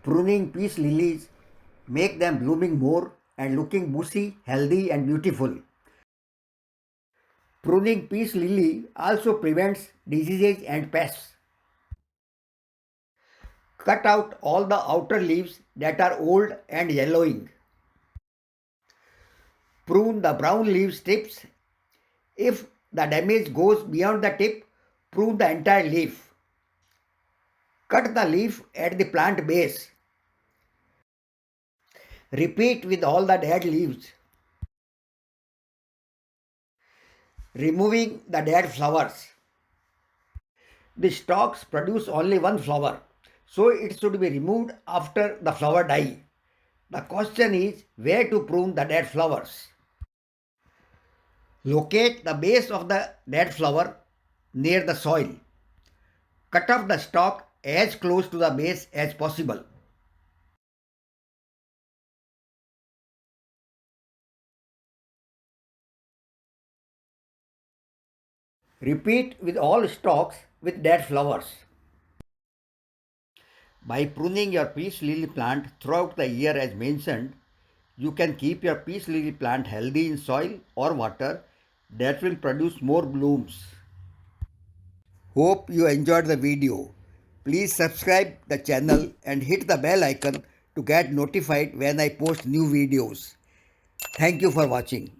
Pruning peace lilies make them blooming more and looking bushy, healthy and beautiful. Pruning peace lily also prevents diseases and pests. Cut out all the outer leaves that are old and yellowing. Prune the brown leaf tips. If the damage goes beyond the tip, prune the entire leaf. Cut the leaf at the plant base. Repeat with all the dead leaves. Removing the dead flowers. The stalks produce only one flower, so it should be removed after the flower die. The question is where to prune the dead flowers. Locate the base of the dead flower near the soil. Cut off the stalk as close to the base as possible. Repeat with all stalks with dead flowers. By pruning your peace lily plant throughout the year as mentioned, you can keep your peace lily plant healthy in soil or water that will produce more blooms. Hope you enjoyed the video. Please subscribe the channel and hit the bell icon to get notified when I post new videos. Thank you for watching.